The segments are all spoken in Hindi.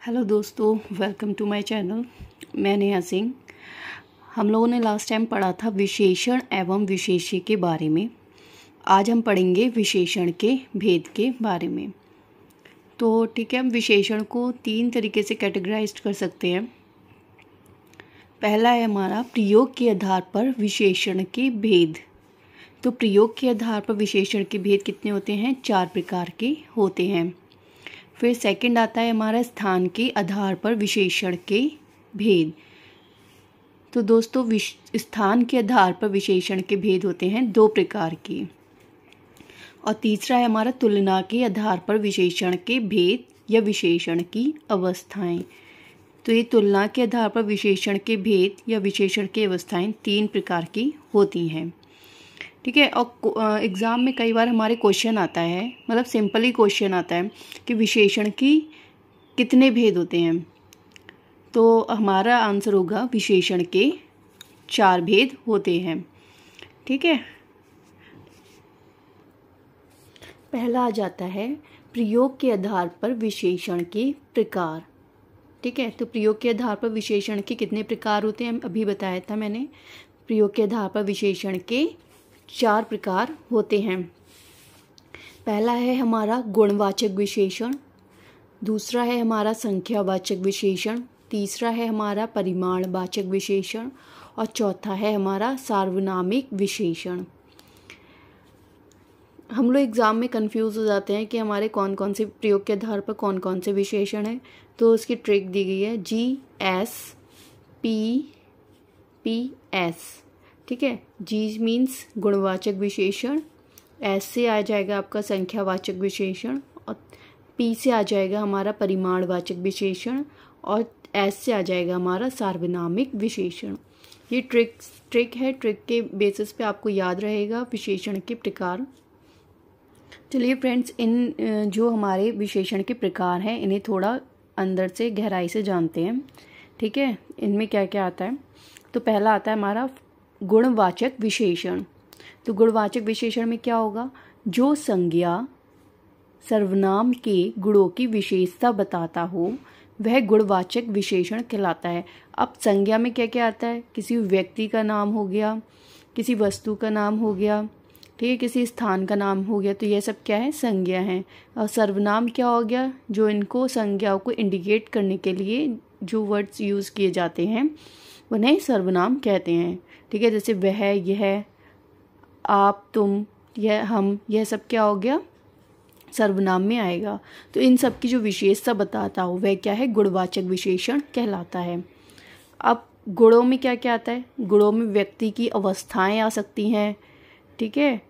हेलो दोस्तों, वेलकम टू माय चैनल। मैं नेहा सिंह। हम लोगों ने लास्ट टाइम पढ़ा था विशेषण एवं विशेष्य के बारे में। आज हम पढ़ेंगे विशेषण के भेद के बारे में। तो ठीक है, हम विशेषण को 3 तरीके से कैटेगराइज कर सकते हैं। पहला है हमारा प्रयोग के आधार पर विशेषण के भेद। तो प्रयोग के आधार पर विशेषण के भेद कितने होते हैं? 4 प्रकार के होते हैं। फिर सेकंड आता है हमारा स्थान के आधार पर विशेषण के भेद। तो दोस्तों स्थान के आधार पर विशेषण के भेद होते हैं 2 प्रकार के। और तीसरा है हमारा तुलना के आधार पर विशेषण के भेद या विशेषण की अवस्थाएं। तो ये तुलना के आधार पर विशेषण के भेद या विशेषण की अवस्थाएं 3 प्रकार की होती हैं। ठीक है। और एग्ज़ाम में कई बार हमारे क्वेश्चन आता है, मतलब सिंपल ही क्वेश्चन आता है कि विशेषण की कितने भेद होते हैं। तो हमारा आंसर होगा विशेषण के 4 भेद होते हैं। ठीक है। पहला आ जाता है प्रयोग के आधार पर विशेषण के प्रकार। ठीक है। तो प्रयोग के आधार पर विशेषण के कितने प्रकार होते हैं अभी बताया था मैंने। प्रयोग के आधार पर विशेषण के 4 प्रकार होते हैं। पहला है हमारा गुणवाचक विशेषण, दूसरा है हमारा संख्यावाचक विशेषण, तीसरा है हमारा परिमाणवाचक विशेषण और चौथा है हमारा सार्वनामिक विशेषण। हम लोग एग्ज़ाम में कंफ्यूज हो जाते हैं कि हमारे कौन कौन से प्रयोग के आधार पर कौन कौन से विशेषण हैं। तो उसकी ट्रिक दी गई है GSPPS। ठीक है। जी मीन्स गुणवाचक विशेषण, एस से आ जाएगा आपका संख्यावाचक विशेषण और पी से आ जाएगा हमारा परिमाणवाचक विशेषण और एस से आ जाएगा हमारा सार्वनामिक विशेषण। ये ट्रिक है। ट्रिक के बेसिस पे आपको याद रहेगा विशेषण के प्रकार। चलिए फ्रेंड्स, इन जो हमारे विशेषण के प्रकार हैं इन्हें थोड़ा अंदर से गहराई से जानते हैं। ठीक है। इनमें क्या क्या आता है। तो पहला आता है हमारा गुणवाचक विशेषण। तो गुणवाचक विशेषण में क्या होगा? जो संज्ञा सर्वनाम के गुणों की विशेषता बताता हो वह गुणवाचक विशेषण कहलाता है। अब संज्ञा में क्या क्या आता है? किसी व्यक्ति का नाम हो गया, किसी वस्तु का नाम हो गया, ठीक है, किसी स्थान का नाम हो गया। तो यह सब क्या है? संज्ञा है। और सर्वनाम क्या हो गया? जो इनको संज्ञाओं को इंडिकेट करने के लिए जो वर्ड्स यूज़ किए जाते हैं उन्हें सर्वनाम कहते हैं। ठीक है। जैसे वह, यह, आप, तुम, यह, हम, यह सब क्या हो गया? सर्वनाम में आएगा। तो इन सब की जो विशेषता बताता हो वह क्या है? गुणवाचक विशेषण कहलाता है। अब गुणों में क्या क्या आता है? गुणों में व्यक्ति की अवस्थाएं आ सकती हैं। ठीक है।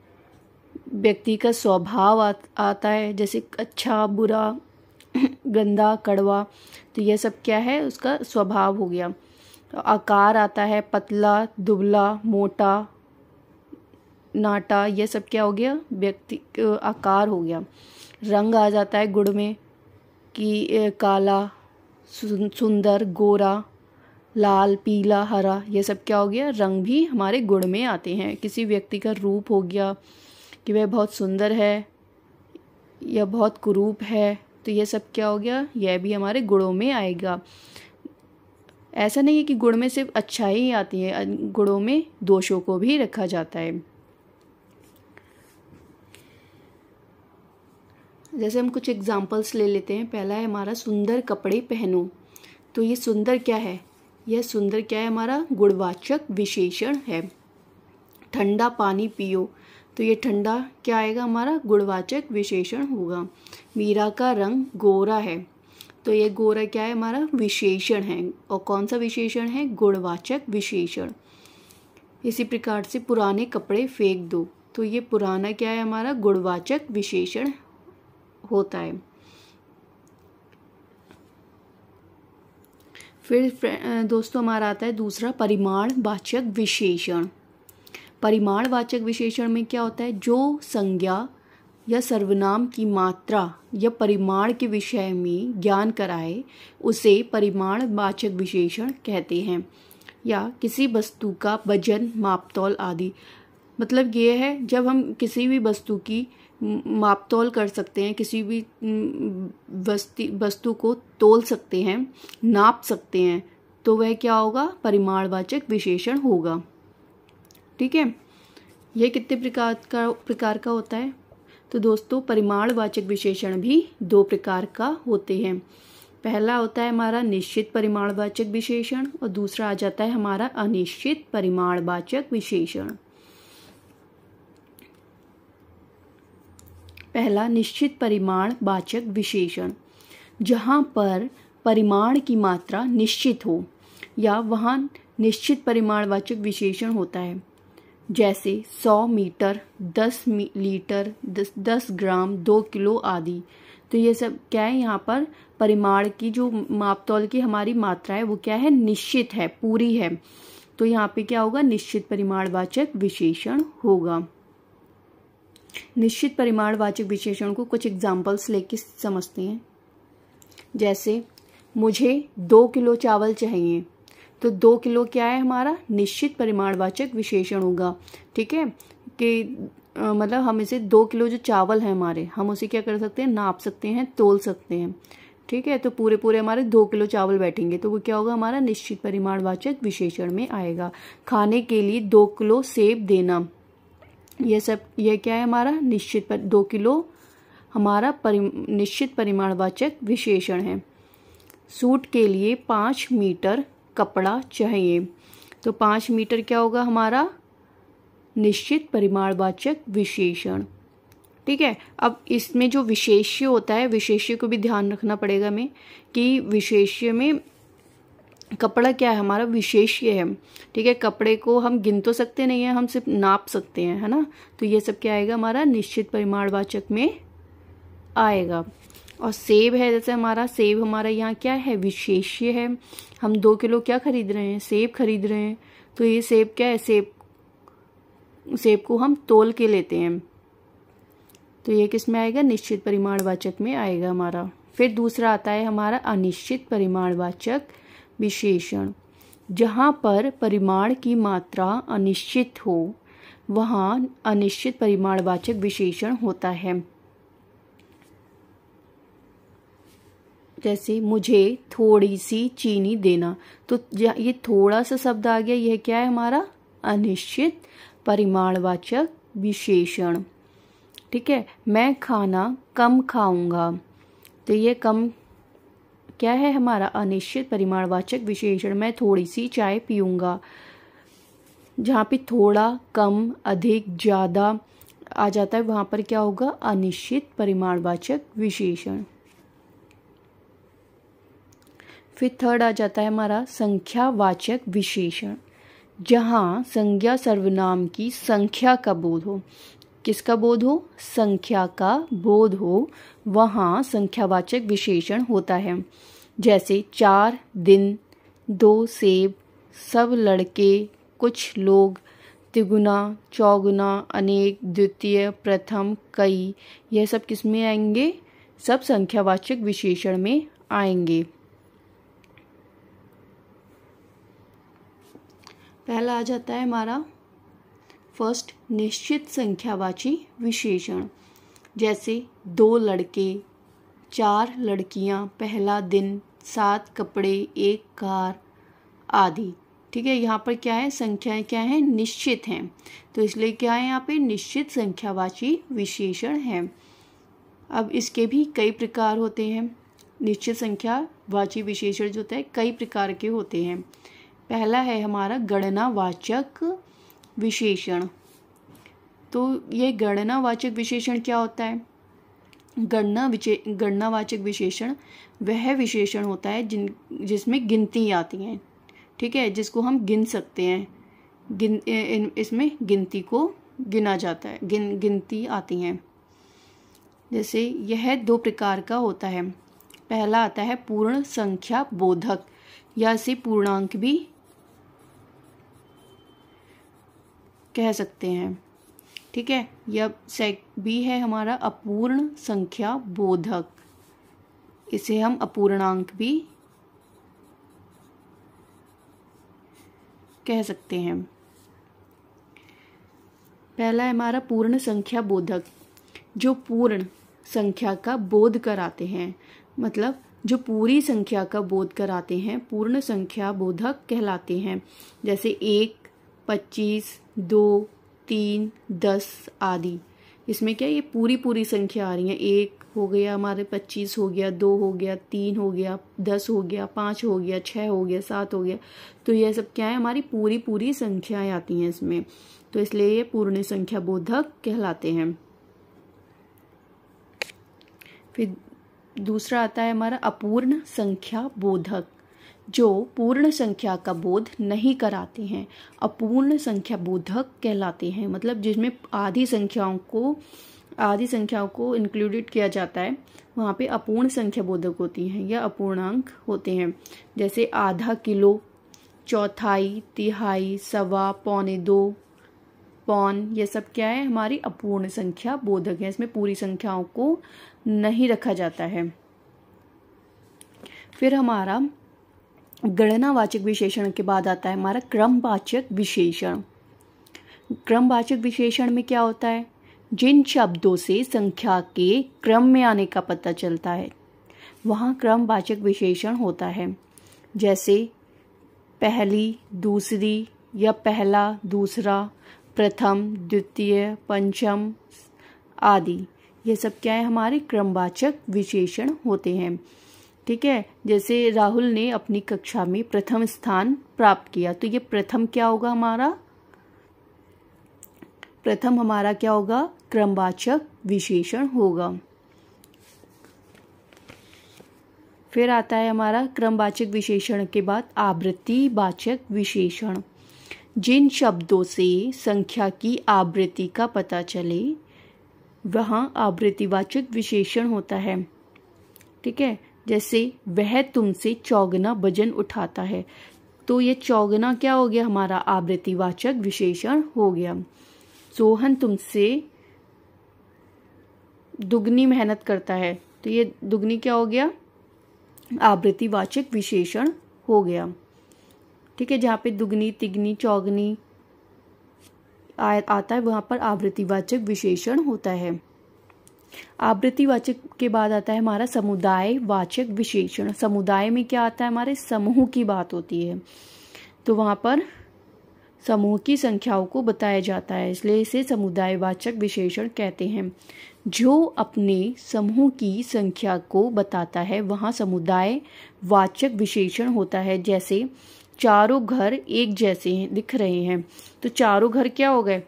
व्यक्ति का स्वभाव आता है, जैसे अच्छा, बुरा, गंदा, कड़वा। तो यह सब क्या है? उसका स्वभाव हो गया। तो आकार आता है, पतला, दुबला, मोटा, नाटा। यह सब क्या हो गया? व्यक्ति आकार हो गया। रंग आ जाता है गुण में कि काला, सुंदर, गोरा, लाल, पीला, हरा। यह सब क्या हो गया? रंग भी हमारे गुण में आते हैं। किसी व्यक्ति का रूप हो गया कि वह बहुत सुंदर है या बहुत कुरूप है। तो यह सब क्या हो गया? यह भी हमारे गुणों में आएगा। ऐसा नहीं है कि गुण में सिर्फ अच्छाई ही आती है, गुणों में दोषों को भी रखा जाता है। जैसे हम कुछ एग्जांपल्स ले लेते हैं। पहला है हमारा सुंदर कपड़े पहनो। तो ये सुंदर क्या है? यह सुंदर क्या है? हमारा गुणवाचक विशेषण है। ठंडा पानी पियो। तो ये ठंडा क्या आएगा? हमारा गुणवाचक विशेषण होगा। मीरा का रंग गोरा है। तो ये गोरा क्या है? हमारा विशेषण है। और कौन सा विशेषण है? गुणवाचक विशेषण। इसी प्रकार से पुराने कपड़े फेंक दो। तो ये पुराना क्या है? हमारा गुणवाचक विशेषण होता है। फिर दोस्तों हमारा आता है दूसरा परिमाणवाचक विशेषण। परिमाणवाचक विशेषण में क्या होता है? जो संज्ञा या सर्वनाम की मात्रा या परिमाण के विषय में ज्ञान कराए उसे परिमाणवाचक विशेषण कहते हैं। या किसी वस्तु का वजन, मापतौल आदि। मतलब ये है जब हम किसी भी वस्तु की मापतोल कर सकते हैं, किसी भी वस्तु को तोल सकते हैं, नाप सकते हैं, तो वह क्या होगा? परिमाणवाचक विशेषण होगा। ठीक है, यह कितने प्रकार का होता है? तो दोस्तों परिमाणवाचक विशेषण भी 2 प्रकार का होते हैं। पहला होता है हमारा निश्चित परिमाणवाचक विशेषण और दूसरा आ जाता है हमारा अनिश्चित परिमाणवाचक विशेषण। पहला निश्चित परिमाणवाचक विशेषण, जहां पर परिमाण की मात्रा निश्चित हो या वहां निश्चित परिमाणवाचक विशेषण होता है, जैसे 100 मीटर, 10 लीटर, 10 ग्राम, 2 किलो आदि। तो ये सब क्या है? यहाँ पर परिमाण की जो मापतौल की हमारी मात्रा है वो क्या है? निश्चित है, पूरी है। तो यहाँ पे क्या होगा? निश्चित परिमाणवाचक विशेषण होगा। निश्चित परिमाणवाचक विशेषण को कुछ एग्जाम्पल्स लेके समझते हैं। जैसे मुझे 2 किलो चावल चाहिए, तो 2 किलो क्या है? हमारा निश्चित परिमाणवाचक विशेषण होगा। ठीक है, कि मतलब हम इसे 2 किलो जो चावल है हमारे, हम उसे क्या कर सकते हैं? नाप सकते हैं, तोल सकते हैं। ठीक है, तो पूरे हमारे 2 किलो चावल बैठेंगे, तो वो क्या होगा? हमारा निश्चित परिमाणवाचक विशेषण में आएगा। खाने के लिए 2 किलो सेब देना, ये क्या है? हमारा निश्चित 2 किलो हमारा निश्चित परिमाणवाचक विशेषण है। सूट के लिए 5 मीटर कपड़ा चाहिए, तो 5 मीटर क्या होगा? हमारा निश्चित परिमाणवाचक विशेषण। ठीक है, अब इसमें जो विशेष्य होता है, विशेष्य को भी ध्यान रखना पड़ेगा हमें कि विशेष्य में कपड़ा क्या है? हमारा विशेष्य है। ठीक है, कपड़े को हम गिन तो सकते नहीं है, हम सिर्फ नाप सकते हैं, है ना। तो ये सब क्या आएगा? हमारा निश्चित परिमाणवाचक में आएगा। और सेब है, जैसे हमारा सेब हमारा यहाँ क्या है? विशेष्य है। हम 2 किलो क्या खरीद रहे हैं? सेब खरीद रहे हैं। तो ये सेब क्या है? सेब को हम तोल के लेते हैं, तो ये किस में आएगा? निश्चित परिमाणवाचक में आएगा हमारा। फिर दूसरा आता है हमारा अनिश्चित परिमाणवाचक विशेषण, जहां पर परिमाण की मात्रा अनिश्चित हो वहां अनिश्चित परिमाणवाचक विशेषण होता है। जैसे मुझे थोड़ी सी चीनी देना, तो ये थोड़ा सा शब्द आ गया, यह क्या है? हमारा अनिश्चित परिमाणवाचक विशेषण। ठीक है, मैं खाना कम खाऊंगा, तो ये कम क्या है? हमारा अनिश्चित परिमाणवाचक विशेषण। मैं थोड़ी सी चाय पीऊंगा, जहाँ पे थोड़ा, कम, अधिक, ज्यादा आ जाता है, वहां पर क्या होगा? अनिश्चित परिमाणवाचक विशेषण। फिर थर्ड आ जाता है हमारा संख्यावाचक विशेषण, जहां संज्ञा सर्वनाम की संख्या का बोध हो। किसका बोध हो? संख्या का बोध हो, वहां संख्यावाचक विशेषण होता है। जैसे 4 दिन, 2 सेब, सब लड़के, कुछ लोग, तिगुना, चौगुना, अनेक, द्वितीय, प्रथम, कई, यह सब किस में आएंगे? सब संख्यावाचक विशेषण में आएंगे। पहला आ जाता है हमारा फर्स्ट निश्चित संख्यावाची विशेषण, जैसे 2 लड़के, 4 लड़कियां, पहला दिन, 7 कपड़े, 1 कार आदि। ठीक है, यहाँ पर क्या है? संख्याएं क्या है? निश्चित हैं, तो इसलिए क्या है? यहाँ पे निश्चित संख्यावाची विशेषण है। अब इसके भी कई प्रकार होते हैं। निश्चित संख्यावाची विशेषण जो होता है कई प्रकार के होते हैं। पहला है हमारा गणनावाचक विशेषण। तो ये गणनावाचक विशेषण क्या होता है? गणनावाचक विशेषण वह विशेषण होता है जिसमें गिनती आती है। ठीक है, जिसको हम गिन सकते हैं। इसमें गिनती को गिना जाता है, गिनती आती हैं। जैसे यह 2 प्रकार का होता है। पहला आता है पूर्ण संख्या बोधक, या इसे पूर्णांक भी कह सकते हैं। ठीक है, यह भी है हमारा अपूर्ण संख्या बोधक, इसे हम अपूर्णांक भी कह सकते हैं। पहला है हमारा पूर्ण संख्या बोधक। जो पूर्ण संख्या का बोध कराते हैं, मतलब जो पूरी संख्या का बोध कराते हैं पूर्ण संख्या बोधक कहलाते हैं। जैसे 1, 25, 2, 3, 10 आदि। इसमें क्या ये पूरी संख्या आ रही है। 1 हो गया हमारे, 25 हो गया, 2 हो गया, 3 हो गया, 10 हो गया, 5 हो गया, 6 हो गया, 7 हो गया। तो यह सब क्या है, हमारी पूरी संख्याएं आती हैं इसमें, तो इसलिए ये पूर्ण संख्या बोधक कहलाते हैं। फिर दूसरा आता है हमारा अपूर्ण संख्या बोधक, जो पूर्ण संख्या का बोध नहीं कराते हैं, अपूर्ण संख्या बोधक कहलाते हैं। मतलब जिसमें आधी संख्याओं को इंक्लूडेड किया जाता है, वहाँ पे अपूर्ण संख्या बोधक होती हैं या अपूर्णांक होते हैं। जैसे आधा किलो, चौथाई, तिहाई, सवा, पौने दो, पौन, ये सब क्या है, हमारी अपूर्ण संख्या बोधक है। इसमें पूरी संख्याओं को नहीं रखा जाता है। फिर हमारा गणनावाचक विशेषण के बाद आता है हमारा क्रमवाचक विशेषण। क्रमवाचक विशेषण में क्या होता है, जिन शब्दों से संख्या के क्रम में आने का पता चलता है वहाँ क्रमवाचक विशेषण होता है। जैसे पहली, दूसरी या पहला, दूसरा, प्रथम, द्वितीय, पंचम आदि। ये सब क्या है, हमारे क्रमवाचक विशेषण होते हैं। ठीक है, जैसे राहुल ने अपनी कक्षा में प्रथम स्थान प्राप्त किया, तो ये प्रथम क्या होगा हमारा, प्रथम हमारा क्या होगा, क्रमवाचक विशेषण होगा। फिर आता है हमारा क्रमवाचक विशेषण के बाद आवृत्तिवाचक विशेषण। जिन शब्दों से संख्या की आवृत्ति का पता चले वहाँ आवृत्तिवाचक विशेषण होता है। ठीक है, जैसे वह तुमसे चौगुना वजन उठाता है, तो ये चौगुना क्या हो गया, हमारा आवृत्तिवाचक विशेषण हो गया। सोहन तुमसे दुगनी मेहनत करता है, तो ये दुगनी क्या हो गया, आवृत्तिवाचक विशेषण हो गया। ठीक है, जहाँ पे दुगनी, तिगनी, चौगनी आता है वहाँ पर आवृत्तिवाचक विशेषण होता है। आवृत्तिवाचक के बाद आता है हमारा समुदायवाचक विशेषण। समुदाय में क्या आता है, हमारे समूह की बात होती है, तो वहाँ पर समूह की संख्याओं को बताया जाता है, इसलिए इसे समुदायवाचक विशेषण कहते हैं। जो अपने समूह की संख्या को बताता है वहाँ समुदायवाचक विशेषण होता है। जैसे चारों घर एक जैसे दिख रहे हैं, तो चारों घर क्या हो गए,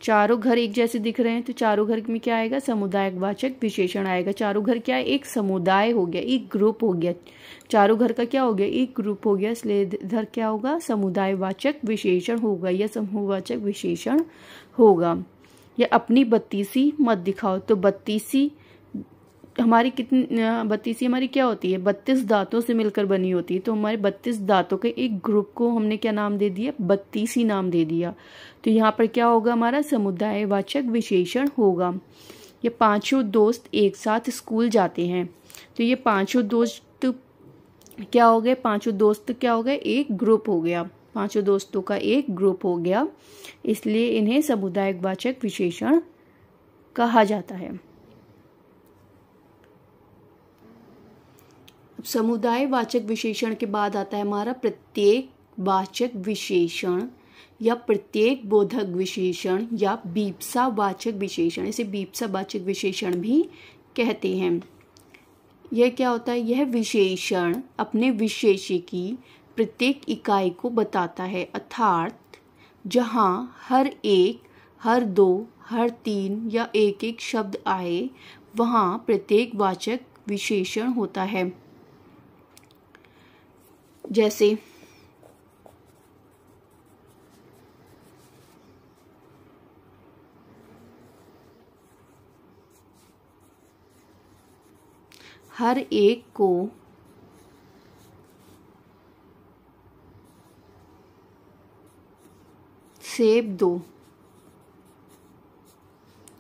चारों घर एक जैसे दिख रहे हैं, तो चारों घर में क्या आएगा, समुदायवाचक विशेषण आएगा। चारों घर क्या है, एक समुदाय हो गया, एक ग्रुप हो गया। चारों घर का क्या हो गया, एक ग्रुप हो गया, इसलिए इधर क्या होगा, समुदायवाचक विशेषण होगा या समूहवाचक विशेषण होगा। या अपनी बत्तीसी मत दिखाओ, तो बत्तीसी हमारी बत्तीसी हमारी क्या होती है, 32 दांतों से मिलकर बनी होती है, तो हमारे 32 दांतों के एक ग्रुप को हमने क्या नाम दे दिया, बत्तीसी नाम दे दिया। तो यहाँ पर क्या होगा, हमारा समुदायवाचक विशेषण होगा। ये पांचों दोस्त एक साथ स्कूल जाते हैं, तो ये पांचों दोस्त क्या हो गए, पांचों दोस्त क्या हो गए, एक ग्रुप हो गया, पांचों दोस्तों का एक ग्रुप हो गया, इसलिए इन्हें समुदायवाचक विशेषण कहा जाता है। समुदायवाचक विशेषण के बाद आता है हमारा प्रत्येक वाचक विशेषण या प्रत्येक बोधक विशेषण या बीप्सावाचक विशेषण। इसे बीप्सावाचक विशेषण भी कहते हैं। यह क्या होता है, यह विशेषण अपने विशेष्य की प्रत्येक इकाई को बताता है, अर्थात जहाँ हर एक, हर दो, हर तीन या एक एक शब्द आए वहाँ प्रत्येक वाचक विशेषण होता है। जैसे हर एक को सेब दो।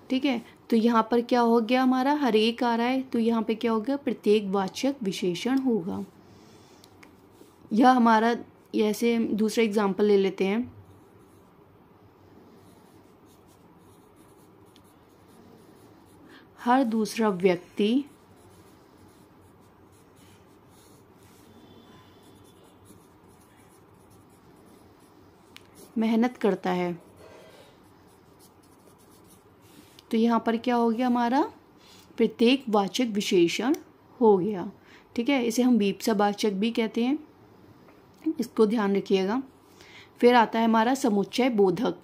ठीक है, तो यहाँ पर क्या हो गया, हमारा हर एक आ रहा है, तो यहाँ पे क्या होगा, प्रत्येक वाचक विशेषण होगा। यह हमारा, ऐसे दूसरा एग्जाम्पल ले लेते हैं। हर दूसरा व्यक्ति मेहनत करता है। तो यहाँ पर क्या हो गया हमारा, प्रत्येक वाचक विशेषण हो गया। ठीक है, इसे हम वीप्सावाचक भी कहते हैं, इसको ध्यान रखिएगा। फिर आता है हमारा समुच्चय बोधक।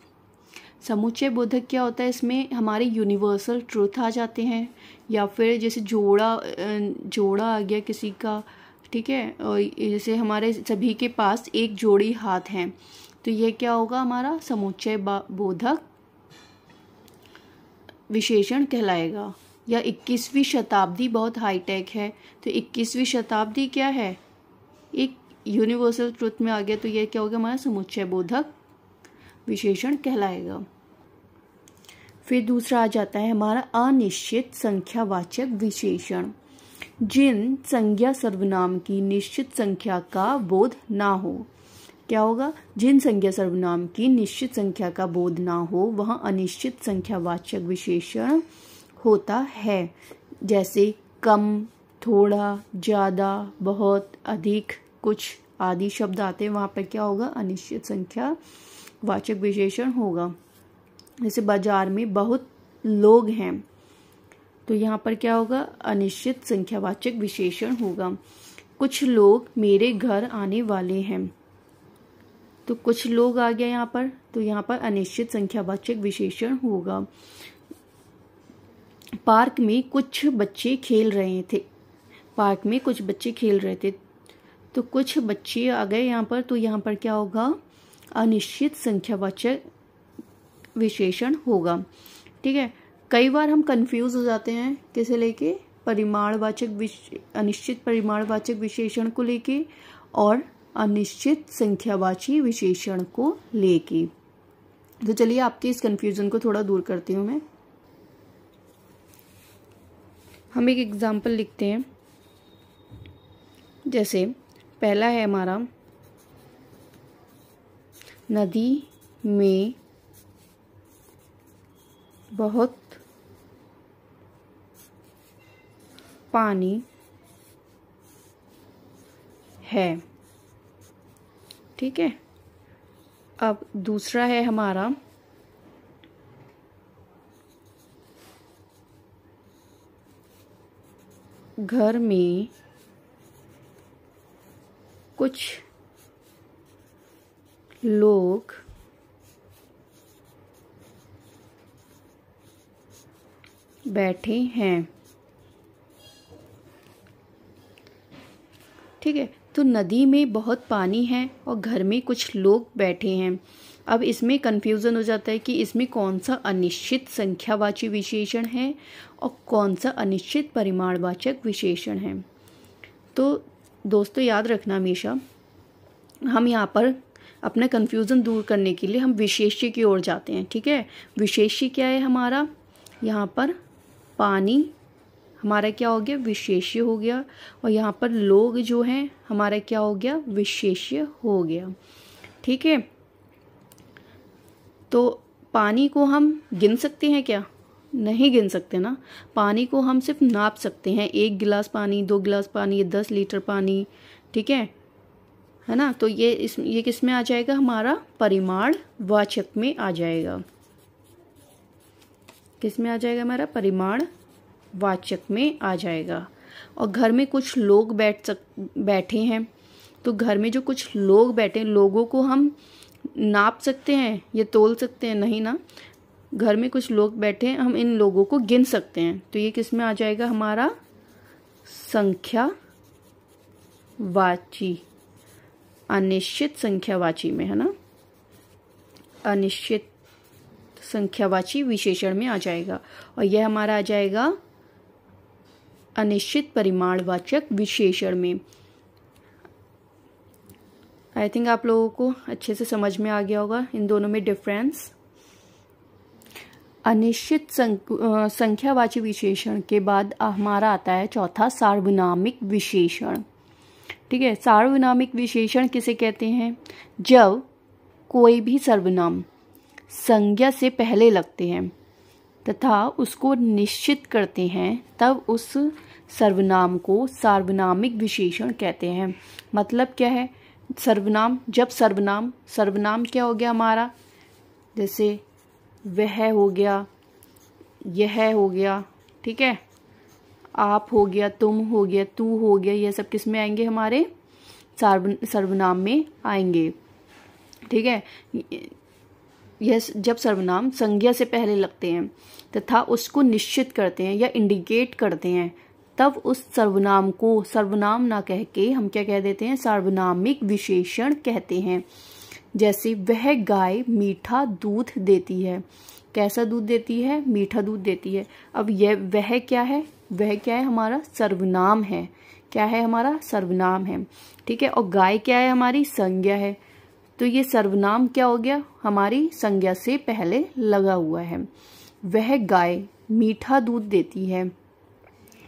समुच्चय बोधक क्या होता है, इसमें हमारे यूनिवर्सल ट्रूथ आ जाते हैं, या फिर जैसे जोड़ा आ गया किसी का, ठीक है, और जैसे हमारे सभी के पास एक जोड़ी हाथ हैं, तो ये क्या होगा, हमारा समुच्चय बोधक विशेषण कहलाएगा। या 21वीं शताब्दी बहुत हाईटेक है, तो 21वीं शताब्दी क्या है, एक यूनिवर्सल ट्रुथ में आ गया, तो ये क्या होगा, हमारा समुच्चय बोधक विशेषण कहलाएगा। फिर दूसरा आ जाता है हमारा अनिश्चित संख्यावाचक विशेषण। जिन संज्ञा सर्वनाम की निश्चित संख्या का बोध ना हो, क्या होगा, जिन संज्ञा सर्वनाम की निश्चित संख्या का बोध ना हो वहाँ अनिश्चित संख्यावाचक विशेषण होता है। जैसे कम, थोड़ा, ज़्यादा, बहुत, अधिक, कुछ आदि शब्द आते हैं, वहाँ पर क्या होगा, अनिश्चित संख्यावाचक विशेषण होगा। जैसे बाजार में बहुत लोग हैं, तो यहाँ पर क्या होगा, अनिश्चित संख्यावाचक विशेषण होगा। कुछ लोग मेरे घर आने वाले हैं, तो कुछ लोग आ गया यहाँ पर, तो यहाँ पर अनिश्चित संख्यावाचक विशेषण होगा। पार्क में कुछ बच्चे खेल रहे थे, पार्क में कुछ बच्चे खेल रहे थे, तो कुछ बच्चे आ गए यहाँ पर, तो यहाँ पर क्या होगा, अनिश्चित संख्यावाचक विशेषण होगा। ठीक है, कई बार हम कंफ्यूज हो जाते हैं किसे लेके, अनिश्चित परिमाणवाचक विशेषण को लेके और अनिश्चित संख्यावाची विशेषण को लेके। तो चलिए आपके इस कंफ्यूजन को थोड़ा दूर करती हूँ मैं। हम एक एग्जाम्पल लिखते हैं। जैसे पहला है हमारा, नदी में बहुत पानी है। ठीक है, अब दूसरा है हमारा, घर में कुछ लोग बैठे हैं। ठीक है, तो नदी में बहुत पानी है और घर में कुछ लोग बैठे हैं। अब इसमें कंफ्यूजन हो जाता है कि इसमें कौन सा अनिश्चित संख्यावाची विशेषण है और कौन सा अनिश्चित परिमाणवाचक विशेषण है। तो दोस्तों याद रखना, हमेशा हम यहाँ पर अपना कंफ्यूजन दूर करने के लिए हम विशेष्य की ओर जाते हैं। ठीक है, विशेष्य क्या है हमारा, यहाँ पर पानी हमारा क्या हो गया, विशेष्य हो गया, और यहाँ पर लोग जो हैं हमारा क्या हो गया, विशेष्य हो गया। ठीक है, तो पानी को हम गिन सकते हैं क्या, नहीं गिन सकते ना। पानी को हम सिर्फ नाप सकते हैं, 1 गिलास पानी, 2 गिलास पानी, 10 लीटर पानी। ठीक है ना, तो ये किस में आ जाएगा, हमारा परिमाणवाचक में आ जाएगा। किस में आ जाएगा, हमारा परिमाणवाचक में आ जाएगा। और घर में कुछ लोग बैठे हैं, तो घर में जो कुछ लोग बैठे हैं, लोगों को हम नाप सकते हैं, ये तोल सकते हैं, नहीं ना। घर में कुछ लोग बैठे हैं, हम इन लोगों को गिन सकते हैं, तो ये किस में आ जाएगा, हमारा संख्यावाची, अनिश्चित संख्यावाची में, है ना, अनिश्चित संख्यावाची विशेषण में आ जाएगा। और यह हमारा आ जाएगा अनिश्चित परिमाणवाचक विशेषण में। आई थिंक आप लोगों को अच्छे से समझ में आ गया होगा इन दोनों में डिफरेंस। अनिश्चित संख्यावाची विशेषण के बाद हमारा आता है चौथा, सार्वनामिक विशेषण। ठीक है, सार्वनामिक विशेषण किसे कहते हैं, जब कोई भी सर्वनाम संज्ञा से पहले लगते हैं। तथा उसको निश्चित करते हैं तब उस सर्वनाम को सार्वनामिक विशेषण कहते हैं। मतलब क्या है? सर्वनाम, जब सर्वनाम क्या हो गया हमारा, जैसे वह हो गया, यह हो गया, ठीक है, आप हो गया, तुम हो गया, तू हो गया, ये सब किस में आएंगे? हमारे सर्वनाम में आएंगे। ठीक है, यह जब सर्वनाम संज्ञा से पहले लगते हैं तथा उसको निश्चित करते हैं या इंडिकेट करते हैं तब उस सर्वनाम को सर्वनाम ना कह के हम क्या कह देते हैं? सार्वनामिक विशेषण कहते हैं। जैसे वह गाय मीठा दूध देती है। कैसा दूध देती है? मीठा दूध देती है। अब यह वह क्या है? वह क्या है? हमारा सर्वनाम है। क्या है? हमारा सर्वनाम है। ठीक है, और गाय क्या है? हमारी संज्ञा है। तो ये सर्वनाम क्या हो गया? हमारी संज्ञा से पहले लगा हुआ है। वह गाय मीठा दूध देती है,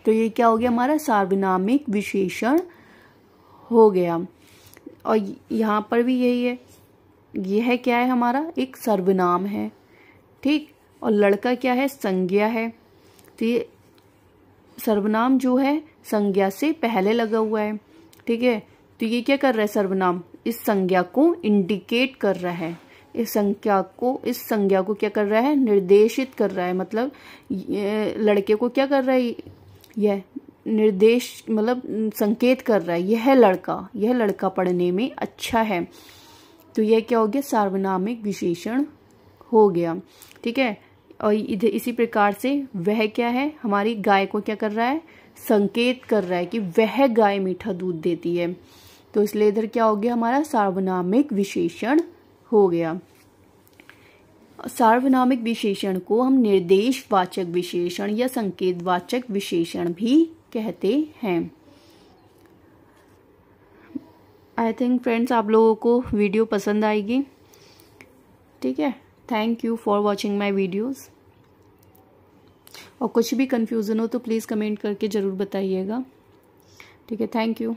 तो ये क्या हो गया? हमारा सार्वनामिक विशेषण हो गया। और यहाँ पर भी यही है, यह क्या है? हमारा एक सर्वनाम है। ठीक, और लड़का क्या है? संज्ञा है। तो ये सर्वनाम जो है संज्ञा से पहले लगा हुआ है। ठीक है, तो ये क्या कर रहा है? सर्वनाम इस संज्ञा को इंडिकेट कर रहा है, इस संज्ञा को क्या कर रहा है? निर्देशित कर रहा है। मतलब लड़के को क्या कर रहा है? यह निर्देश मतलब संकेत कर रहा है, यह लड़का पढ़ने में अच्छा है। तो यह क्या हो गया? सार्वनामिक विशेषण हो गया। ठीक है, और इधर इसी प्रकार से वह क्या है? हमारी गाय को क्या कर रहा है? संकेत कर रहा है कि वह गाय मीठा दूध देती है। तो इसलिए इधर क्या हो गया? हमारा सार्वनामिक विशेषण हो गया। सार्वनामिक विशेषण को हम निर्देशवाचक विशेषण या संकेतवाचक विशेषण भी कहते हैं। आई थिंक फ्रेंड्स आप लोगों को वीडियो पसंद आएगी। ठीक है, thank you for watching my videos. और कुछ भी कन्फ्यूज़न हो तो प्लीज़ कमेंट करके ज़रूर बताइएगा। ठीक है, थैंक यू।